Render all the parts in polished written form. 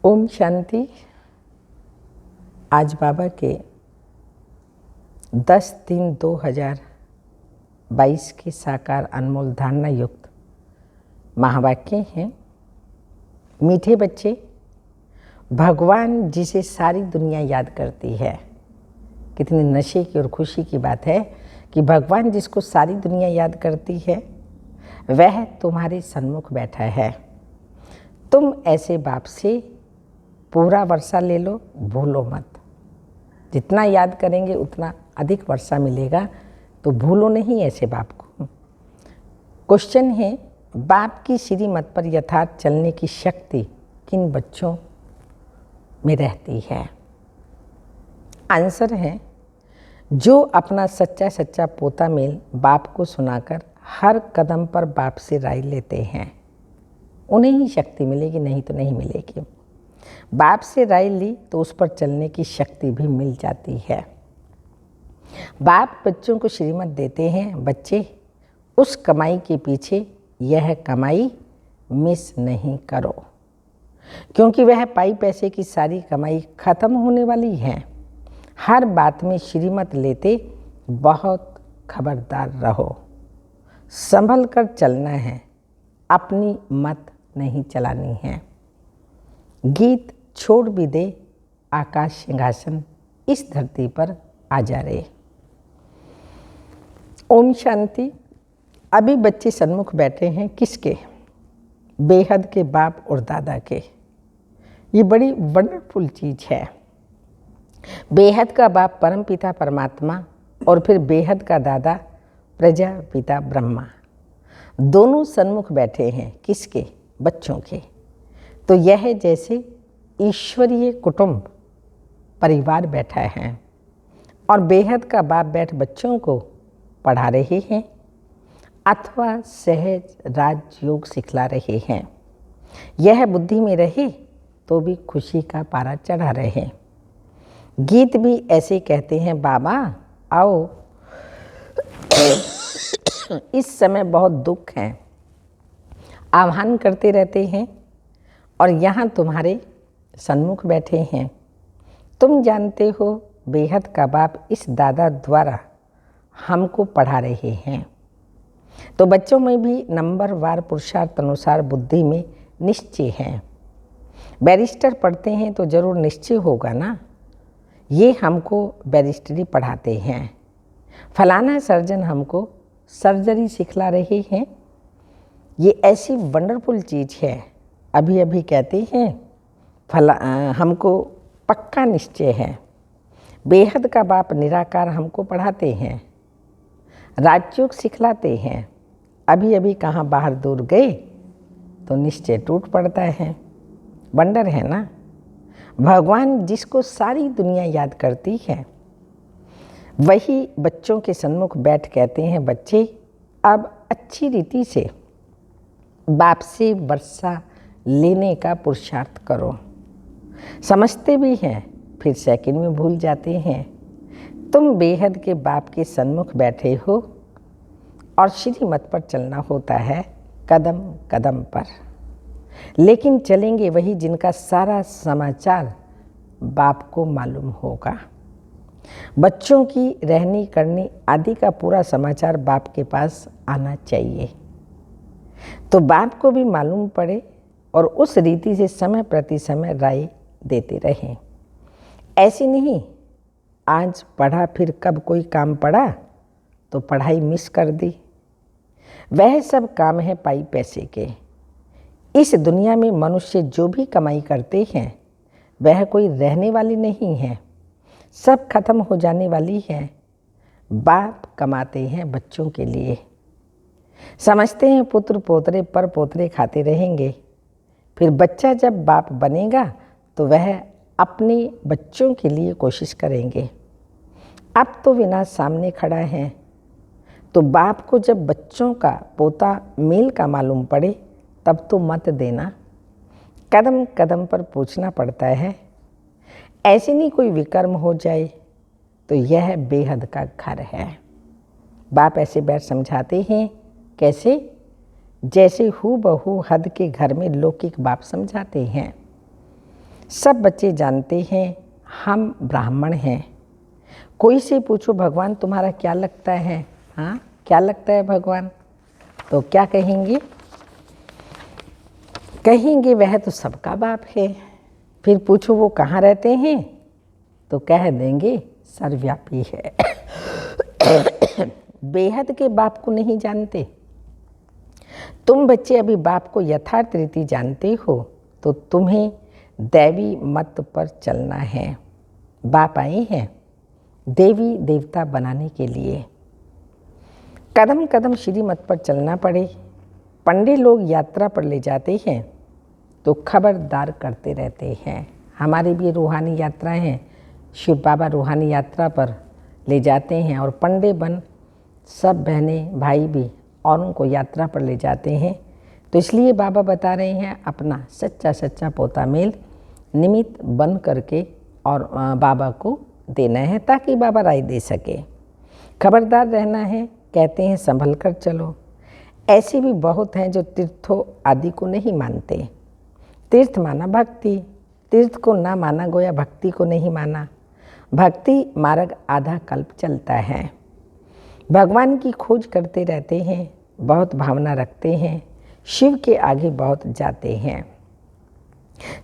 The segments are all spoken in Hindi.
ओम शांति। आज बाबा के 10/3/2022 के साकार अनमोल धारणा युक्त महावाक्य हैं। मीठे बच्चे, भगवान जिसे सारी दुनिया याद करती है। कितनी नशे की और खुशी की बात है कि भगवान जिसको सारी दुनिया याद करती है वह तुम्हारे सन्मुख बैठा है। तुम ऐसे बाप से पूरा वर्षा ले लो, भूलो मत। जितना याद करेंगे उतना अधिक वर्षा मिलेगा, तो भूलो नहीं ऐसे बाप को। क्वेश्चन है, बाप की श्रीमत पर यथार्थ चलने की शक्ति किन बच्चों में रहती है? आंसर है, जो अपना सच्चा सच्चा पोता मेल बाप को सुनाकर हर कदम पर बाप से राय लेते हैं, उन्हें ही शक्ति मिलेगी, नहीं तो नहीं मिलेगी। बाप से राय ली तो उस पर चलने की शक्ति भी मिल जाती है। बाप बच्चों को श्रीमत देते हैं, बच्चे उस कमाई के पीछे यह कमाई मिस नहीं करो, क्योंकि वह पाई पैसे की सारी कमाई खत्म होने वाली है। हर बात में श्रीमत लेते बहुत खबरदार रहो, संभल कर चलना है, अपनी मत नहीं चलानी है। गीत छोड़ भी दे आकाश सिंहासन, इस धरती पर आ जा रे। ओम शांति। अभी बच्चे सन्मुख बैठे हैं किसके? बेहद के बाप और दादा के। ये बड़ी वंडरफुल चीज़ है। बेहद का बाप परम पिता परमात्मा और फिर बेहद का दादा प्रजापिता ब्रह्मा, दोनों सन्मुख बैठे हैं किसके? बच्चों के। तो यह जैसे ईश्वरीय कुटुंब परिवार बैठा है और बेहद का बाप बैठ बच्चों को पढ़ा रहे हैं अथवा सहज राजयोग सिखला रहे हैं। यह बुद्धि में रहे तो भी खुशी का पारा चढ़ा रहे। गीत भी ऐसे कहते हैं, बाबा आओ, इस समय बहुत दुख है, आह्वान करते रहते हैं और यहाँ तुम्हारे सन्मुख बैठे हैं। तुम जानते हो बेहद का बाप इस दादा द्वारा हमको पढ़ा रहे हैं। तो बच्चों में भी नंबरवार पुरुषार्थ अनुसार बुद्धि में निश्चय है। बैरिस्टर पढ़ते हैं तो जरूर निश्चय होगा ना। ये हमको बैरिस्टरी पढ़ाते हैं। फलाना सर्जन हमको सर्जरी सिखला रहे हैं। ये ऐसी वंडरफुल चीज़ है। अभी अभी कहते हैं हमको पक्का निश्चय है। बेहद का बाप निराकार हमको पढ़ाते हैं, राजयोग सिखलाते हैं। अभी अभी कहाँ बाहर दूर गए तो निश्चय टूट पड़ता है। वंडर है ना। भगवान जिसको सारी दुनिया याद करती है वही बच्चों के सन्मुख बैठ कहते हैं, बच्चे अब अच्छी रीति से बाप से वर्षा लेने का पुरुषार्थ करो। समझते भी हैं, फिर सेकंड में भूल जाते हैं। तुम बेहद के बाप के सन्मुख बैठे हो और श्रीमत पर चलना होता है कदम कदम पर। लेकिन चलेंगे वही जिनका सारा समाचार बाप को मालूम होगा। बच्चों की रहनी करनी आदि का पूरा समाचार बाप के पास आना चाहिए, तो बाप को भी मालूम पड़े और उस रीति से समय प्रति समय राय देते रहें। ऐसी नहीं आज पढ़ा फिर कब कोई काम पड़ा तो पढ़ाई मिस कर दी। वह सब काम है पाई पैसे के। इस दुनिया में मनुष्य जो भी कमाई करते हैं वह कोई रहने वाली नहीं है, सब खत्म हो जाने वाली है। बाप कमाते हैं बच्चों के लिए। समझते हैं पुत्र पोतरे पर पोतरे खाते रहेंगे। फिर बच्चा जब बाप बनेगा तो वह अपने बच्चों के लिए कोशिश करेंगे। अब तो विनाश सामने खड़ा है, तो बाप को जब बच्चों का पोता मेल का मालूम पड़े तब तो मत देना। कदम कदम पर पूछना पड़ता है। ऐसे नहीं कोई विकर्म हो जाए तो यह बेहद का घर है। बाप ऐसे बैठ समझाते हैं, कैसे? जैसे हूबहू हद के घर में लौकिक बाप समझाते हैं। सब बच्चे जानते हैं हम ब्राह्मण हैं। कोई से पूछो भगवान तुम्हारा क्या लगता है, हाँ क्या लगता है भगवान, तो क्या कहेंगे? कहेंगे वह तो सबका बाप है। फिर पूछो वो कहाँ रहते हैं, तो कह देंगे सर्वव्यापी है। बेहद के बाप को नहीं जानते। तुम बच्चे अभी बाप को यथार्थ रीति जानते हो, तो तुम्हें दैवी मत पर चलना है। बाप आए हैं देवी देवता बनाने के लिए। कदम कदम श्रीमत पर चलना पड़े। पंडित लोग यात्रा पर ले जाते हैं तो खबरदार करते रहते हैं। हमारी भी रूहानी यात्राएं हैं, शिव बाबा रूहानी यात्रा पर ले जाते हैं और पंडित बन सब बहनें भाई भी औरों को यात्रा पर ले जाते हैं। तो इसलिए बाबा बता रहे हैं अपना सच्चा सच्चा पोता मेल निमित्त बन करके और बाबा को देना है, ताकि बाबा राय दे सके। खबरदार रहना है, कहते हैं संभल कर चलो। ऐसे भी बहुत हैं जो तीर्थों आदि को नहीं मानते। तीर्थ माना भक्ति, तीर्थ को ना माना गोया भक्ति को नहीं माना। भक्ति मार्ग आधा कल्प चलता है। भगवान की खोज करते रहते हैं, बहुत भावना रखते हैं, शिव के आगे बहुत जाते हैं।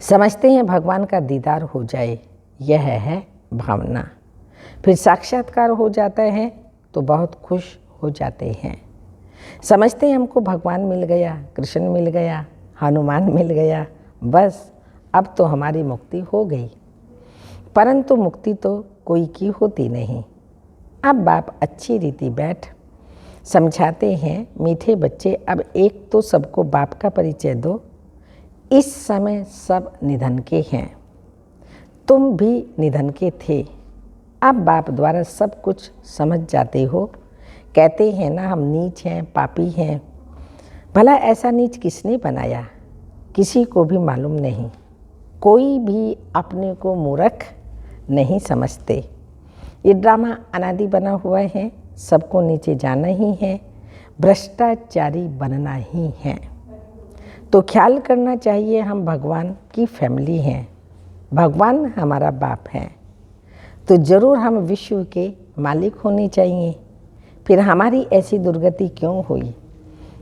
समझते हैं भगवान का दीदार हो जाए, यह है भावना। फिर साक्षात्कार हो जाता है तो बहुत खुश हो जाते हैं। समझते हैं हमको भगवान मिल गया, कृष्ण मिल गया, हनुमान मिल गया, बस अब तो हमारी मुक्ति हो गई। परंतु मुक्ति तो कोई की होती नहीं। अब बाप अच्छी रीति बैठ समझाते हैं, मीठे बच्चे अब एक तो सबको बाप का परिचय दो। इस समय सब निधन के हैं, तुम भी निधन के थे। अब बाप द्वारा सब कुछ समझ जाते हो। कहते हैं ना हम नीच हैं, पापी हैं। भला ऐसा नीच किसने बनाया, किसी को भी मालूम नहीं। कोई भी अपने को मूर्ख नहीं समझते। ये ड्रामा अनादि बना हुआ है, सबको नीचे जाना ही है, भ्रष्टाचारी बनना ही है। तो ख्याल करना चाहिए हम भगवान की फैमिली हैं, भगवान हमारा बाप है, तो ज़रूर हम विश्व के मालिक होने चाहिए। फिर हमारी ऐसी दुर्गति क्यों हुई,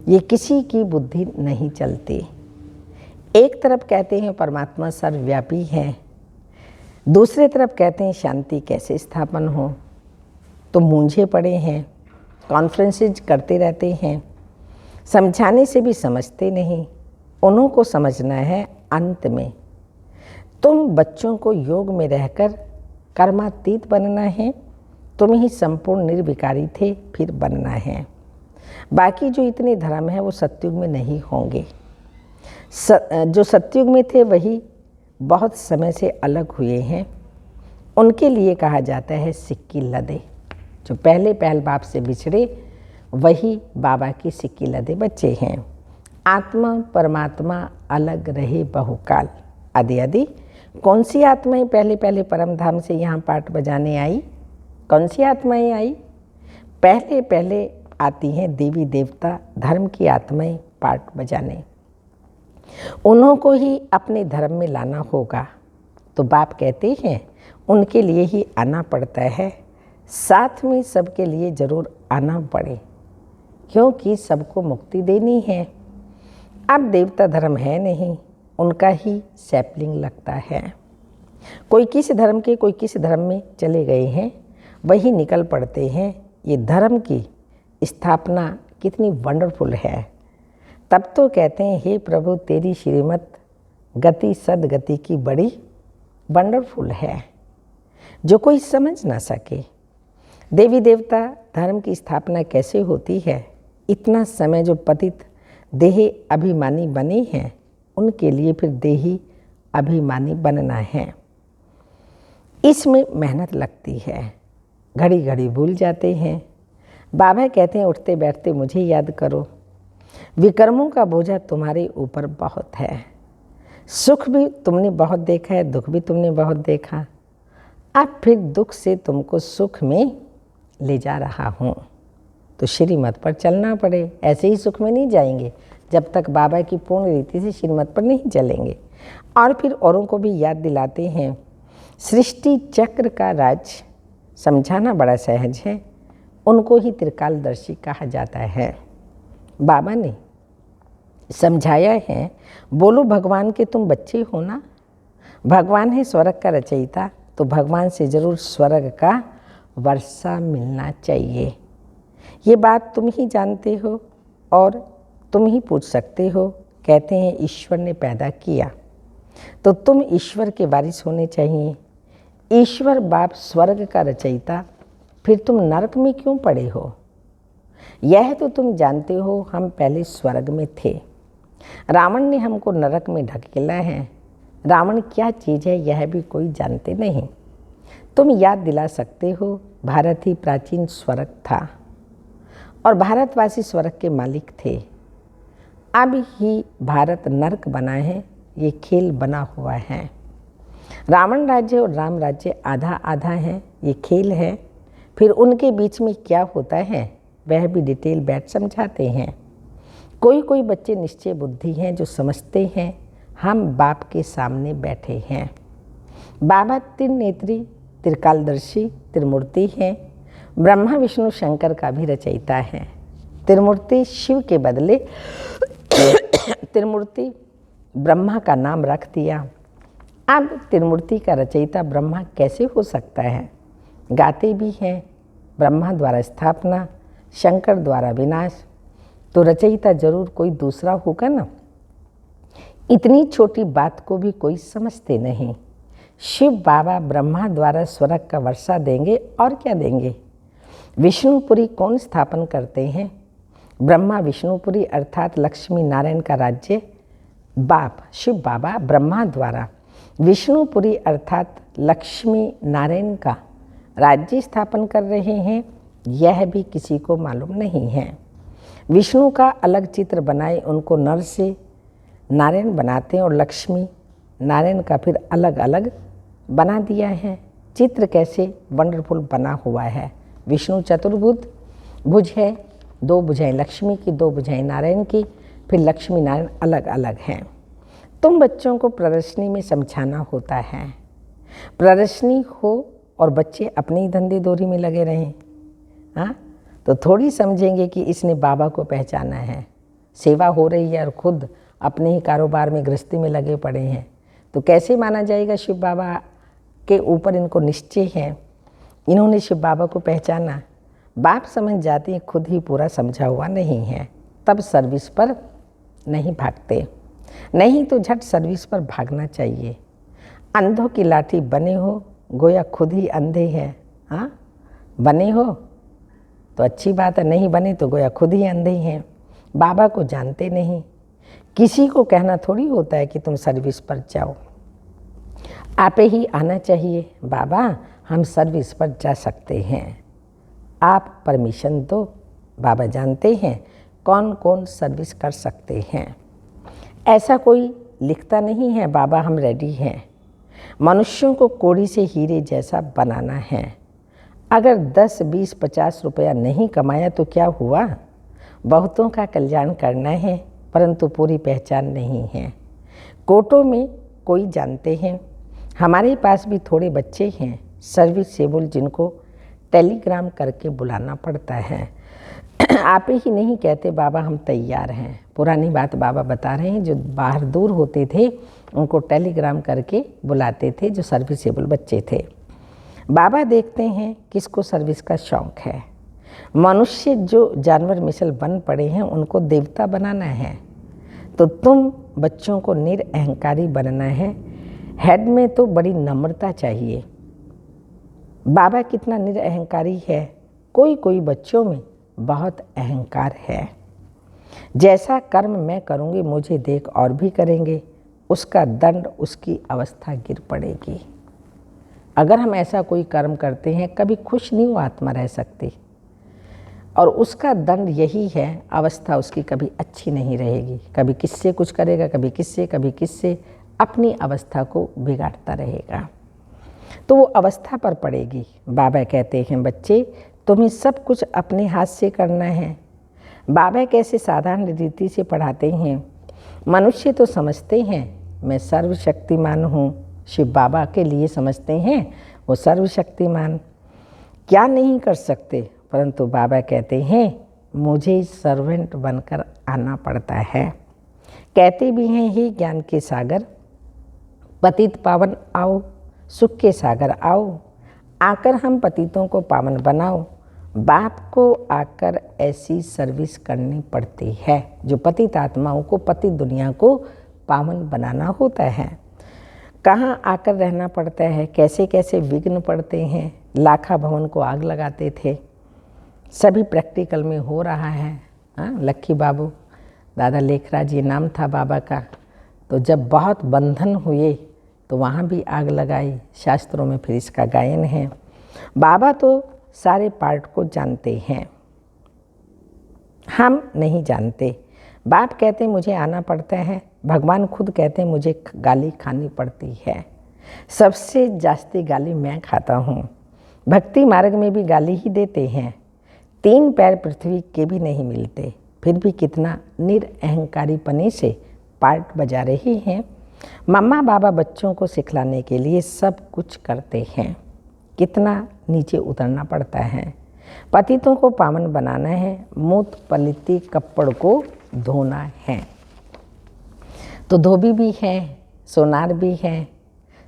ये किसी की बुद्धि नहीं चलती। एक तरफ कहते हैं परमात्मा सर्वव्यापी है, दूसरे तरफ कहते हैं शांति कैसे स्थापन हो। तो मूंझे पड़े हैं, कॉन्फ्रेंसेज करते रहते हैं, समझाने से भी समझते नहीं। उन्हों को समझना है अंत में। तुम बच्चों को योग में रहकर कर्मातीत बनना है, तुम ही संपूर्ण निर्विकारी थे, फिर बनना है। बाकी जो इतने धर्म हैं वो सतयुग में नहीं होंगे। जो सतयुग में थे वही बहुत समय से अलग हुए हैं। उनके लिए कहा जाता है सिक्की लदे। जो पहले पहल बाप से बिछड़े वही बाबा की सिक्की लदे बच्चे हैं। आत्मा परमात्मा अलग रहे बहुकाल। आदि आदि कौन सी आत्माएं पहले पहले परम धाम से यहाँ पाठ बजाने आई? कौन सी आत्माएं आई? पहले पहले आती हैं देवी देवता धर्म की आत्माएं पाठ बजाने। उन्हों को ही अपने धर्म में लाना होगा। तो बाप कहते हैं उनके लिए ही आना पड़ता है, साथ में सबके लिए ज़रूर आना पड़े, क्योंकि सबको मुक्ति देनी है। अब देवता धर्म है नहीं, उनका ही सैपलिंग लगता है। कोई किस धर्म के कोई किस धर्म में चले गए हैं, वही निकल पड़ते हैं। ये धर्म की स्थापना कितनी वंडरफुल है। तब तो कहते हैं हे प्रभु तेरी श्रीमत गति सदगति की बड़ी वंडरफुल है, जो कोई समझ ना सके। देवी देवता धर्म की स्थापना कैसे होती है, इतना समय जो पतित देही अभिमानी बने हैं उनके लिए फिर देही अभिमानी बनना है। इसमें मेहनत लगती है, घड़ी घड़ी भूल जाते हैं। बाबा कहते हैं उठते बैठते मुझे याद करो। विकर्मों का बोझा तुम्हारे ऊपर बहुत है। सुख भी तुमने बहुत देखा है, दुख भी तुमने बहुत देखा। अब फिर दुख से तुमको सुख में ले जा रहा हूँ, तो श्रीमत पर चलना पड़े। ऐसे ही सुख में नहीं जाएंगे जब तक बाबा की पूर्ण रीति से श्रीमत पर नहीं चलेंगे। और फिर औरों को भी याद दिलाते हैं। सृष्टि चक्र का राज समझाना बड़ा सहज है, उनको ही त्रिकालदर्शी कहा जाता है। बाबा ने समझाया है, बोलो भगवान के तुम बच्चे हो ना। भगवान है स्वर्ग का रचयिता, तो भगवान से ज़रूर स्वर्ग का वर्षा मिलना चाहिए। ये बात तुम ही जानते हो और तुम ही पूछ सकते हो। कहते हैं ईश्वर ने पैदा किया तो तुम ईश्वर के वारिस होने चाहिए। ईश्वर बाप स्वर्ग का रचयिता, फिर तुम नरक में क्यों पड़े हो? यह तो तुम जानते हो हम पहले स्वर्ग में थे। रावण ने हमको नरक में ढकेला है। रावण क्या चीज़ है यह भी कोई जानते नहीं। तुम याद दिला सकते हो, भारत ही प्राचीन स्वर्ग था और भारतवासी स्वर्ग के मालिक थे। अब ही भारत नरक बना है, ये खेल बना हुआ है। रावण राज्य और राम राज्य आधा आधा है, ये खेल है। फिर उनके बीच में क्या होता है वह भी डिटेल बैठ समझाते हैं। कोई कोई बच्चे निश्चय बुद्धि हैं जो समझते हैं हम बाप के सामने बैठे हैं। बाबा त्रिनेत्री त्रिकालदर्शी त्रिमूर्ति हैं। ब्रह्मा विष्णु शंकर का भी रचयिता है। त्रिमूर्ति शिव के बदले त्रिमूर्ति ब्रह्मा का नाम रख दिया। अब त्रिमूर्ति का रचयिता ब्रह्मा कैसे हो सकता है? गाते भी हैं ब्रह्मा द्वारा स्थापना, शंकर द्वारा विनाश, तो रचयिता जरूर कोई दूसरा होगा ना। इतनी छोटी बात को भी कोई समझते नहीं। शिव बाबा ब्रह्मा द्वारा स्वर्ग का वर्षा देंगे और क्या देंगे? विष्णुपुरी कौन स्थापन करते हैं? ब्रह्मा विष्णुपुरी अर्थात लक्ष्मी नारायण का राज्य बाप शिव बाबा ब्रह्मा द्वारा विष्णुपुरी अर्थात लक्ष्मी नारायण का राज्य स्थापन कर रहे हैं, यह भी किसी को मालूम नहीं है। विष्णु का अलग चित्र बनाए उनको नर से नारायण बनाते हैं और लक्ष्मी नारायण का फिर अलग अलग बना दिया है। चित्र कैसे वंडरफुल बना हुआ है। विष्णु चतुर्भुज भुज है, 2 भुजाएं लक्ष्मी की, 2 भुजाएं नारायण की, फिर लक्ष्मी नारायण अलग अलग हैं। तुम बच्चों को प्रदर्शनी में समझाना होता है। प्रदर्शनी हो और बच्चे अपनी ही धंधे दोरी में लगे रहें, हाँ, तो थोड़ी समझेंगे कि इसने बाबा को पहचाना है। सेवा हो रही है और खुद अपने ही कारोबार में गृहस्थी में लगे पड़े हैं, तो कैसे माना जाएगा शिव बाबा के ऊपर इनको निश्चय है। इन्होंने शिव बाबा को पहचाना। बाप समझ जाते हैं खुद ही पूरा समझा हुआ नहीं है, तब सर्विस पर नहीं भागते। नहीं तो झट सर्विस पर भागना चाहिए। अंधों की लाठी बने हो गोया खुद ही अंधे हैं। हाँ, बने हो तो अच्छी बात है, नहीं बने तो गोया खुद ही अंधे हैं। बाबा को जानते नहीं। किसी को कहना थोड़ी होता है कि तुम सर्विस पर जाओ, आप ही आना चाहिए। बाबा हम सर्विस पर जा सकते हैं, आप परमिशन दो। बाबा जानते हैं कौन कौन सर्विस कर सकते हैं। ऐसा कोई लिखता नहीं है बाबा हम रेडी हैं। मनुष्यों को कोड़ी से हीरे जैसा बनाना है। अगर 10, 20, 50 रुपया नहीं कमाया तो क्या हुआ? बहुतों का कल्याण करना है, परंतु पूरी पहचान नहीं है। कोटों में कोई जानते हैं। हमारे पास भी थोड़े बच्चे हैं सर्विसेबल, जिनको टेलीग्राम करके बुलाना पड़ता है। आप ही नहीं कहते बाबा हम तैयार हैं। पुरानी बात बाबा बता रहे हैं, जो बाहर दूर होते थे उनको टेलीग्राम करके बुलाते थे, जो सर्विसेबल बच्चे थे। बाबा देखते हैं किसको सर्विस का शौक़ है। मनुष्य जो जानवर मिसल बन पड़े हैं उनको देवता बनाना है, तो तुम बच्चों को निरअहंकारी बनना है। हेड में तो बड़ी नम्रता चाहिए। बाबा कितना निरअहंकारी है, कोई कोई बच्चों में बहुत अहंकार है। जैसा कर्म मैं करूँगी मुझे देख और भी करेंगे, उसका दंड उसकी अवस्था गिर पड़ेगी। अगर हम ऐसा कोई कर्म करते हैं कभी खुश नहीं वो आत्मा रह सकती, और उसका दंड यही है, अवस्था उसकी कभी अच्छी नहीं रहेगी। कभी किससे कुछ करेगा, कभी किससे अपनी अवस्था को बिगाड़ता रहेगा, तो वो अवस्था पर पड़ेगी। बाबा कहते हैं बच्चे तुम्हें सब कुछ अपने हाथ से करना है। बाबा कैसे साधारण रीति से पढ़ाते हैं। मनुष्य तो समझते हैं मैं सर्वशक्तिमान हूँ। शिव बाबा के लिए समझते हैं वो सर्वशक्तिमान, क्या नहीं कर सकते, परंतु बाबा कहते हैं मुझे सर्वेंट बनकर आना पड़ता है। कहते भी हैं हे ज्ञान के सागर, पतित पावन आओ, सुख के सागर आओ, आकर हम पतितों को पावन बनाओ। बाप को आकर ऐसी सर्विस करनी पड़ती है जो पतित आत्माओं को, पतित दुनिया को पावन बनाना होता है। कहाँ आकर रहना पड़ता है, कैसे कैसे विघ्न पड़ते हैं। लाखा भवन को आग लगाते थे, सभी प्रैक्टिकल में हो रहा है। लक्की बाबू, दादा लेखराज ये नाम था बाबा का। तो जब बहुत बंधन हुए तो वहाँ भी आग लगाई, शास्त्रों में फिर इसका गायन है। बाबा तो सारे पार्ट को जानते हैं, हम नहीं जानते। बाप कहते मुझे आना पड़ता है, भगवान खुद कहते हैं मुझे गाली खानी पड़ती है। सबसे जास्ती गाली मैं खाता हूँ। भक्ति मार्ग में भी गाली ही देते हैं। 3 पैर पृथ्वी के भी नहीं मिलते, फिर भी कितना निरअहंकारी पने से पार्ट बजा रहे हैं। मम्मा बाबा बच्चों को सिखलाने के लिए सब कुछ करते हैं। कितना नीचे उतरना पड़ता है। पतितों को पावन बनाना है, मूत पलिती कपड़ को धोना है। तो धोबी भी है, सोनार भी है,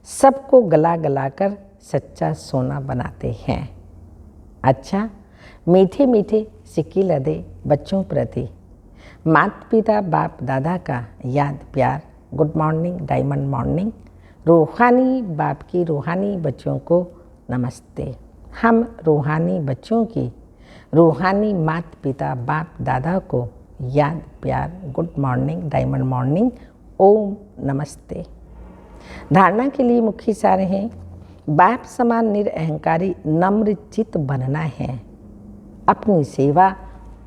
सबको गला गला कर सच्चा सोना बनाते हैं। अच्छा, मीठे मीठे सिक्के लदे बच्चों प्रति माता पिता बाप दादा का याद प्यार, गुड मॉर्निंग, डायमंड मॉर्निंग। रूहानी बाप की रूहानी बच्चों को नमस्ते। हम रूहानी बच्चों की रूहानी माता पिता बाप दादा को याद प्यार, गुड मॉर्निंग, डायमंड मॉर्निंग, ओम नमस्ते। धारणा के लिए मुख्य सार हैं, बाप समान निरअहंकारी नम्र चित्त बनना है। अपनी सेवा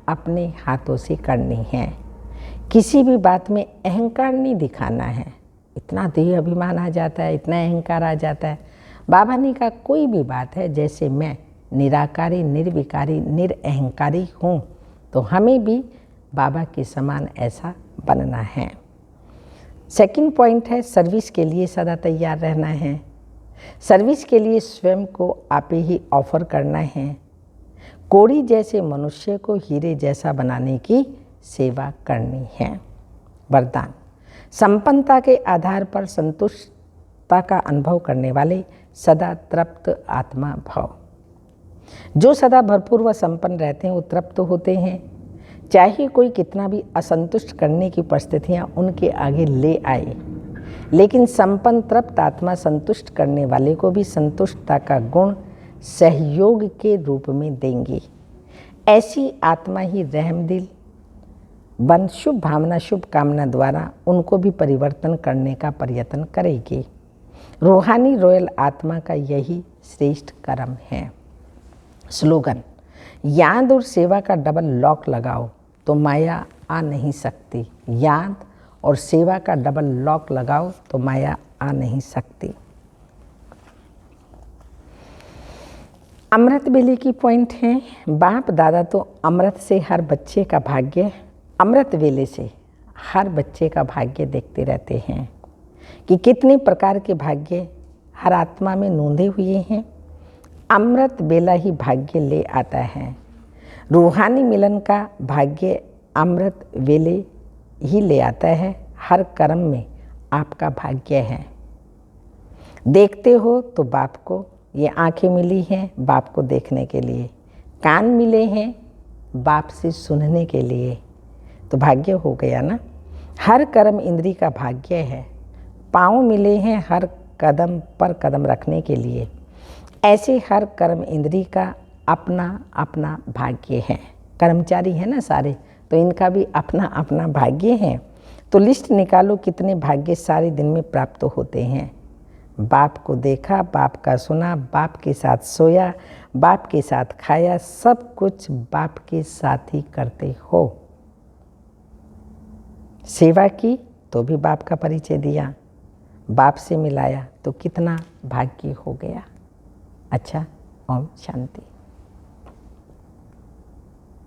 अपने हाथों से करनी है। किसी भी बात में अहंकार नहीं दिखाना है। इतना देह अभिमान आ जाता है, इतना अहंकार आ जाता है। बाबा ने कहा कोई भी बात है, जैसे मैं निराकारी, निर्विकारी, निरअहंकारी हूँ, तो हमें भी बाबा के समान ऐसा बनना है। सेकंड पॉइंट है, सर्विस के लिए सदा तैयार रहना है। सर्विस के लिए स्वयं को आप ही ऑफर करना है। कोड़ी जैसे मनुष्य को हीरे जैसा बनाने की सेवा करनी है। वरदान, संपन्नता के आधार पर संतुष्टता का अनुभव करने वाले सदा तृप्त आत्मा भाव। जो सदा भरपूर व संपन्न रहते हैं वो तृप्त होते हैं। चाहे कोई कितना भी असंतुष्ट करने की परिस्थितियाँ उनके आगे ले आए, लेकिन संपन्न तृप्त आत्मा संतुष्ट करने वाले को भी संतुष्टता का गुण सहयोग के रूप में देंगे। ऐसी आत्मा ही रहमदिल बन शुभ भावना, शुभ कामना द्वारा उनको भी परिवर्तन करने का प्रयत्न करेगी। रूहानी रॉयल आत्मा का यही श्रेष्ठ कर्म है। स्लोगन, याद और सेवा का डबल लॉक लगाओ तो माया आ नहीं सकती। याद और सेवा का डबल लॉक लगाओ तो माया आ नहीं सकती। अमृत वेले की पॉइंट है, बाप दादा तो अमृत से हर बच्चे का भाग्य, अमृत वेले से हर बच्चे का भाग्य देखते रहते हैं कि कितने प्रकार के भाग्य हर आत्मा में नोंधे हुए हैं। अमृत बेला ही भाग्य ले आता है। रूहानी मिलन का भाग्य अमृत वेले ही ले आता है। हर कर्म में आपका भाग्य है। देखते हो तो बाप को, ये आंखें मिली हैं बाप को देखने के लिए, कान मिले हैं बाप से सुनने के लिए, तो भाग्य हो गया ना। हर कर्म इंद्री का भाग्य है। पाँव मिले हैं हर कदम पर कदम रखने के लिए। ऐसे हर कर्म इंद्री का अपना अपना भाग्य है। कर्मचारी है ना सारे, तो इनका भी अपना अपना भाग्य है। तो लिस्ट निकालो कितने भाग्य सारे दिन में प्राप्त होते हैं। बाप को देखा, बाप का सुना, बाप के साथ सोया, बाप के साथ खाया, सब कुछ बाप के साथ ही करते हो। सेवा की तो भी बाप का परिचय दिया, बाप से मिलाया तो कितना भाग्य हो गया। अच्छा, ओम शांति।